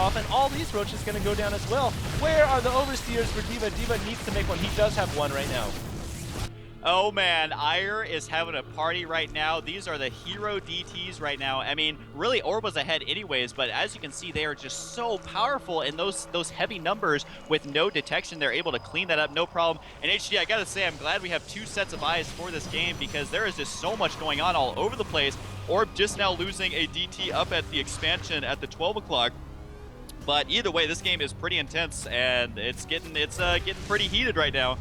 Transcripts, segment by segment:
off, and all these roaches going to go down as well. Where are the overseers for Diva? Diva needs to make one. He does have one right now. Oh man, Ire is having a party right now. These are the hero DTs right now. I mean, really Orb was ahead anyways, but as you can see, they are just so powerful in those heavy numbers with no detection. They're able to clean that up, no problem. And HD, I gotta say, I'm glad we have 2 sets of eyes for this game because there is just so much going on all over the place. Orb just now losing a DT up at the expansion at the 12 o'clock. But either way, this game is pretty intense and it's getting pretty heated right now.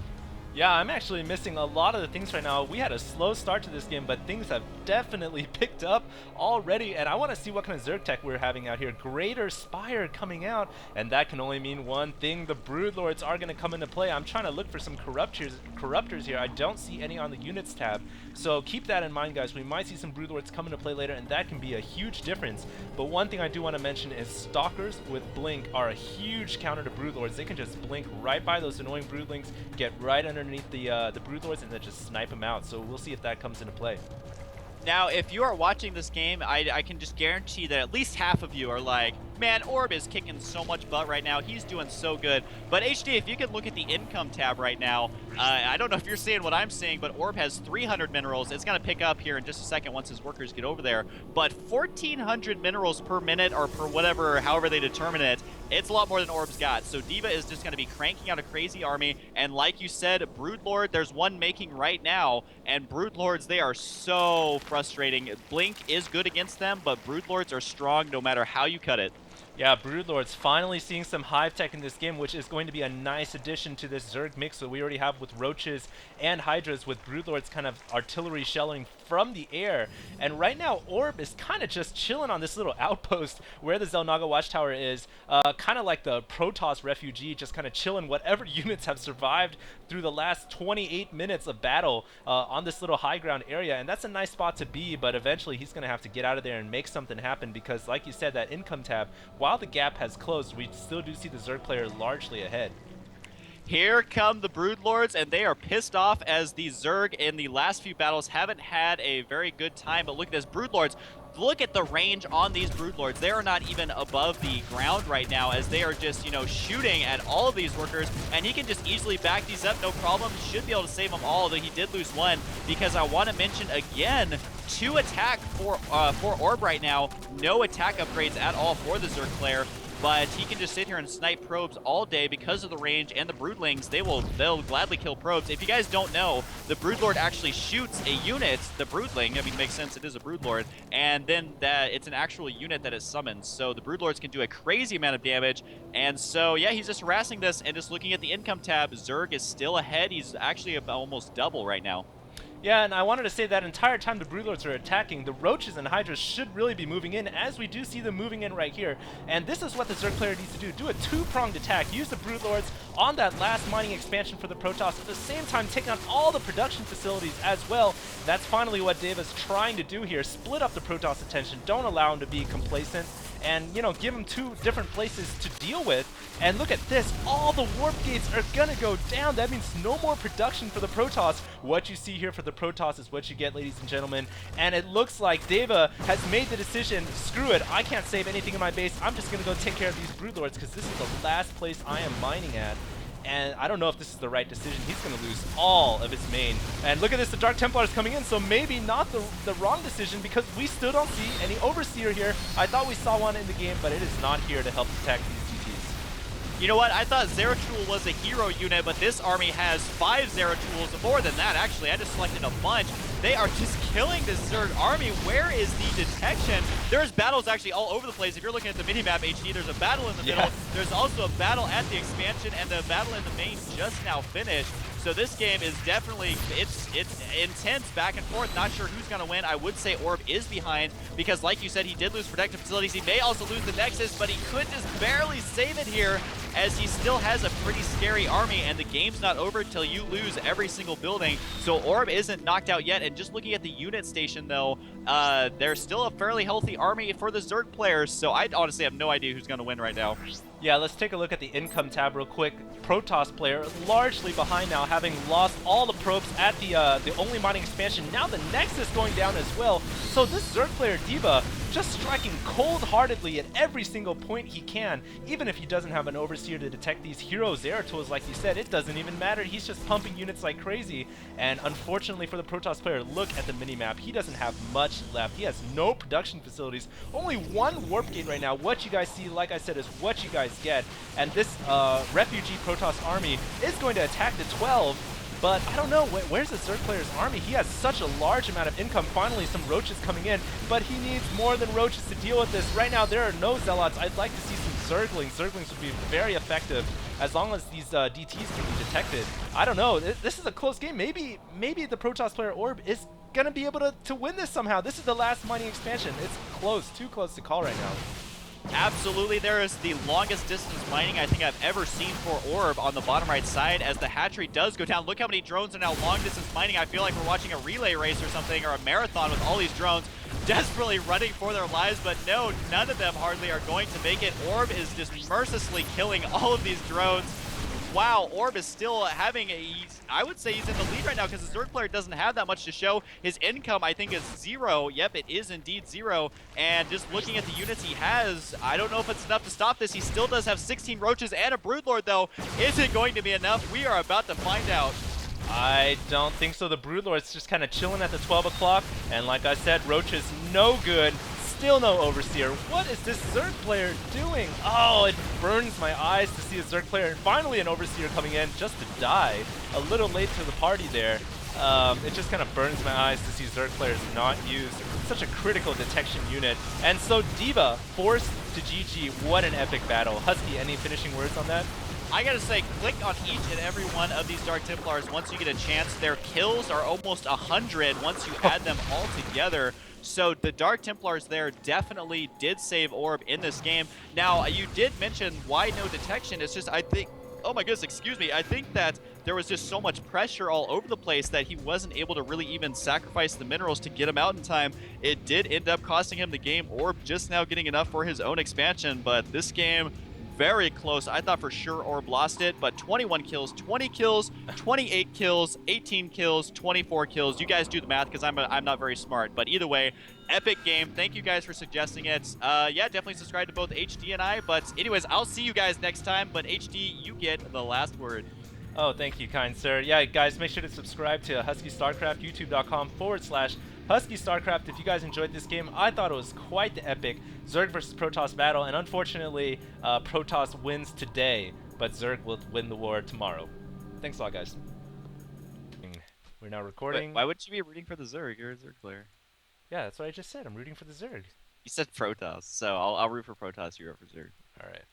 Yeah, I'm actually missing a lot of the things right now. We had a slow start to this game, but things have definitely picked up already, and I want to see what kind of Zerg tech we're having out here. Greater Spire coming out, and that can only mean one thing. The Broodlords are going to come into play. I'm trying to look for some corruptors here. I don't see any on the units tab, so keep that in mind, guys. We might see some Broodlords come into play later, and that can be a huge difference. But one thing I do want to mention is Stalkers with Blink are a huge counter to Broodlords. They can just blink right by those annoying Broodlings, get right underneath the Broodlords, and then just snipe them out. So we'll see if that comes into play. Now, if you are watching this game, I can just guarantee that at least half of you are like, man, Orb is kicking so much butt right now. He's doing so good. But HD, if you can look at the income tab right now, I don't know if you're seeing what I'm seeing, but Orb has 300 minerals. It's going to pick up here in just a second once his workers get over there. But 1,400 minerals per minute or per whatever, however they determine it, it's a lot more than Orb's got. So Diva is just going to be cranking out a crazy army. And like you said, Broodlord, there's one making right now. And Broodlords, they are so frustrating. Blink is good against them, but Broodlords are strong no matter how you cut it. Yeah, Broodlords finally seeing some Hive Tech in this game, which is going to be a nice addition to this Zerg mix that we already have with Roaches and Hydras, with Broodlords kind of artillery shelling from the air. And right now, Orb is kind of just chilling on this little outpost where the Xel'Naga Watchtower is, kind of like the Protoss refugee, just kind of chilling whatever units have survived through the last 28 minutes of battle on this little high ground area. And that's a nice spot to be, but eventually he's going to have to get out of there and make something happen because, like you said, that income tab, while the gap has closed, we still do see the Zerg player largely ahead. Here come the Broodlords, and they are pissed off as the Zerg in the last few battles haven't had a very good time. But look at this, Broodlords. Look at the range on these Broodlords. They are not even above the ground right now as they are just, you know, shooting at all of these workers, and he can just easily back these up, no problem. He should be able to save them all, though he did lose one, because I want to mention again, 2 attack for Orb right now. No attack upgrades at all for the Zerg player. But he can just sit here and snipe probes all day because of the range and the Broodlings. They'll gladly kill probes. If you guys don't know, the Broodlord actually shoots a unit, the Broodling. I mean, it makes sense, it is a Broodlord. And then it's an actual unit that is summoned. So the Broodlords can do a crazy amount of damage. And so, yeah, he's just harassing this and just looking at the income tab. Zerg is still ahead. He's actually almost double right now. Yeah, and I wanted to say that entire time the Broodlords are attacking, the Roaches and Hydras should really be moving in, as we do see them moving in right here. And this is what the Zerg player needs to do. Do a 2-pronged attack. Use the Broodlords on that last mining expansion for the Protoss. At the same time, take on all the production facilities as well. That's finally what Deva's trying to do here. Split up the Protoss attention. Don't allow him to be complacent. And, you know, give him 2 different places to deal with. And look at this. All the warp gates are going to go down. That means no more production for the Protoss. What you see here for the Protoss is what you get, ladies and gentlemen. And it looks like Deva has made the decision, screw it, I can't save anything in my base. I'm just going to go take care of these Broodlords because this is the last place I am mining at. And I don't know if this is the right decision. He's going to lose all of his main. And look at this, the Dark Templars coming in, so maybe not the wrong decision because we still don't see any Overseer here. I thought we saw one in the game, but it is not here to help protect these GTs. You know what? I thought Zeratul was a hero unit, but this army has 5 Zeratuls. More than that, actually. I just selected a bunch. They are just killing this Zerg army. Where is the detection? There's battles actually all over the place. If you're looking at the minimap, HD, there's a battle in the middle. There's also a battle at the expansion, and the battle in the main just now finished. So this game is definitely, it's intense back and forth. Not sure who's going to win. I would say Orb is behind because, like you said, he did lose protective facilities. He may also lose the Nexus, but he could just barely save it here as he still has a pretty scary army, and the game's not over until you lose every single building. So Orb isn't knocked out yet, and just looking at the unit station, though, there's still a fairly healthy army for the Zerg players, so I honestly have no idea who's going to win right now. Yeah, let's take a look at the income tab real quick. Protoss player largely behind now, having lost all the probes at the only mining expansion. Now the Nexus going down as well. So this Zerg player D.Va just striking cold-heartedly at every single point he can. Even if he doesn't have an Overseer to detect these hero Zeratos, like you said, it doesn't even matter. He's just pumping units like crazy. And unfortunately for the Protoss player, look at the minimap. He doesn't have much left. He has no production facilities. Only one warp gate right now. What you guys see, like I said, is what you guys get. And this refugee Protoss army is going to attack the 12. But I don't know, where's the Zerg player's army? He has such a large amount of income. Finally, some roaches coming in, but he needs more than roaches to deal with this. Right now, there are no zealots. I'd like to see some Zerglings. Zerglings would be very effective as long as these DTs can be detected. I don't know. This is a close game. Maybe the Protoss player Orb is going to be able to win this somehow. This is the last mining expansion. It's close, too close to call right now. Absolutely, there is the longest distance mining I think I've ever seen for Orb on the bottom right side as the hatchery does go down. Look how many drones are now long distance mining. I feel like we're watching a relay race or something, or a marathon with all these drones desperately running for their lives, but no, none of them hardly are going to make it. Orb is just mercilessly killing all of these drones. Wow, Orb is still having I would say he's in the lead right now because the Zerg player doesn't have that much to show. His income, I think, is 0. Yep, it is indeed 0. And just looking at the units he has, I don't know if it's enough to stop this. He still does have 16 roaches and a Broodlord, though. Is it going to be enough? We are about to find out. I don't think so. The Broodlord's just kind of chilling at the 12 o'clock. And like I said, Roach is no good. Still no Overseer. What is this Zerg player doing? Oh, it burns my eyes to see a Zerg player and finally an Overseer coming in just to die. A little late to the party there. It just kind of burns my eyes to see Zerg players not use such a critical detection unit. And so D.Va forced to GG. What an epic battle. Husky, any finishing words on that? I gotta say, click on each and every one of these Dark Templars once you get a chance. Their kills are almost 100 once you add them all together. So the Dark Templars there definitely did save Orb in this game. Now, you did mention why no detection. It's just, I think, oh my goodness, excuse me. I think that there was just so much pressure all over the place that he wasn't able to really even sacrifice the minerals to get him out in time. It did end up costing him the game. Orb just now getting enough for his own expansion, but this game, very close. I thought for sure Orb lost it, but 21 kills, 20 kills, 28 kills, 18 kills, 24 kills. You guys do the math because I'm not very smart, but either way, epic game. Thank you guys for suggesting it. Yeah, definitely subscribe to both HD and I, but anyways, I'll see you guys next time, but HD, you get the last word. Oh, thank you, kind sir. Yeah, guys, make sure to subscribe to Husky Starcraft, youtube.com/Husky Starcraft. If you guys enjoyed this game, I thought it was quite the epic Zerg versus Protoss battle, and unfortunately, Protoss wins today, but Zerg will win the war tomorrow. Thanks a lot, guys. We're now recording. Wait, why would you be rooting for the Zerg? You're a Zerg player. Yeah, that's what I just said. I'm rooting for the Zerg. You said Protoss, so I'll root for Protoss. You root for Zerg. All right.